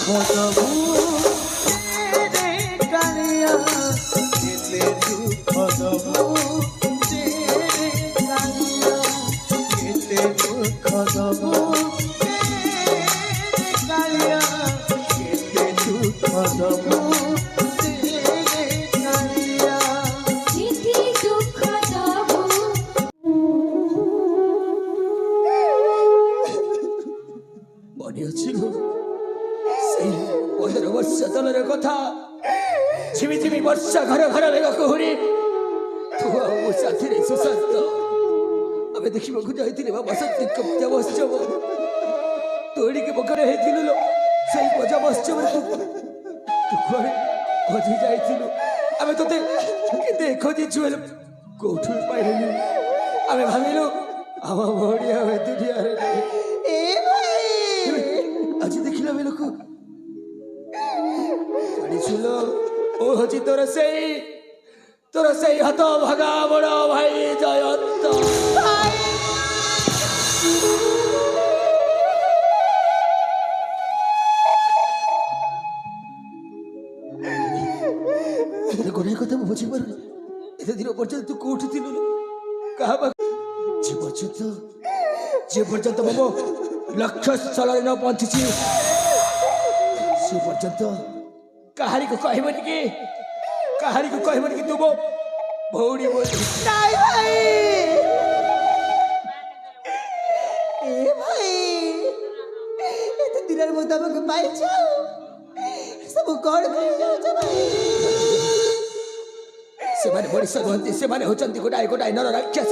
দবু রে কালিয়া কেতে দুঃখ দবু রে কালিয়া কেতে দুঃখ দবু রে কালিয়া কেতে দুঃখ দবু মনে হচ্ছিল সেই 15 ବର୍ଷ ତଳର କଥା ଝିମି ଝିମି ବର୍ଷା ଘର ଘର ବେଗ କୁହୁରି ତୁ ଆଉ ମୋ ସାଥିରେ ସୁଶାନ୍ତ ଆମେ ଦେଖିବାକୁ ଯାଇଥିଲେ ବା ବସନ୍ତିକ ପୂଜା ମହୋତ୍ସବ ତୁ ଏଡ଼ିକି ପକରେ ହେଇଥିଲୁ ଲୋ ସେଇ ପୂଜା ମହୋତ୍ସବରେ ତୁ କୁଆଡ଼େ ହଜି ଯାଇଥିଲୁ ଆମେ ତୋତେ କେତେ ଖୋଜିଛୁ ହେଲେ କୋଉଠୁ ପାଇଲୁନି ଆମେ ଭାବିଲୁ ଆମ ଭଉଣୀ ଆଉ ଏ ଦୁନିଆରେ আজি দেখিলা বেলকু জানিছিল ও হচ্ছে তোর সেই হত ভাগা বড় ভাই জয়ন্ত গোটাই কথা ମୁଁ ବୁଝିପାରୁନି ଏତେ ଦିନ ପର୍ଯ୍ୟନ୍ତ ତୁ କୋଉଠି ଥିଲୁ କାହା ଯେ ପର୍ଯ୍ୟନ୍ତ ମୋ ଲକ୍ଷ୍ୟ ସ୍ଥଳରେ ନ ପହଞ୍ଚିଛି ସେ ପର୍ଯ୍ୟନ୍ତ କାହାରିକୁ କହିବନି କି ତୁ ମୋ ଭଉଣୀ ବୋଲି ନାଇଁ ଭାଇ ଏ ଭାଇ ଏତେ ଦିନରେ ମୁଁ ତମକୁ ପାଇଛ ସବୁ କଣ କରି ଯାଉଛ ଭାଇ ସେମାନେ ମଣିଷ ନୁହନ୍ତି ସେମାନେ ହଉଛନ୍ତି ଗୋଟାଏ ନର ରାକ୍ଷସ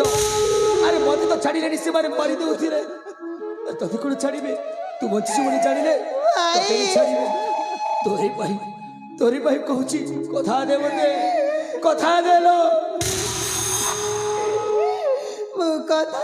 ଆରେ ମତେ ତ ଛାଡ଼ିଲେଣି ସେମାନେ ମାରି ଦେଉଥିଲେ ତତେ କଣ ଛାଡ଼ିବେ ତୁ ବଞ୍ଚିଛୁ ବୋଲି ଜାଣିଲେ ତତେ ବି ଛାଡ଼ିବେ ତୋରି ପାଇଁ କହୁଛି କଥା ଦେ ମତେ କଥା ଦେଲ ମୁଁ କଥା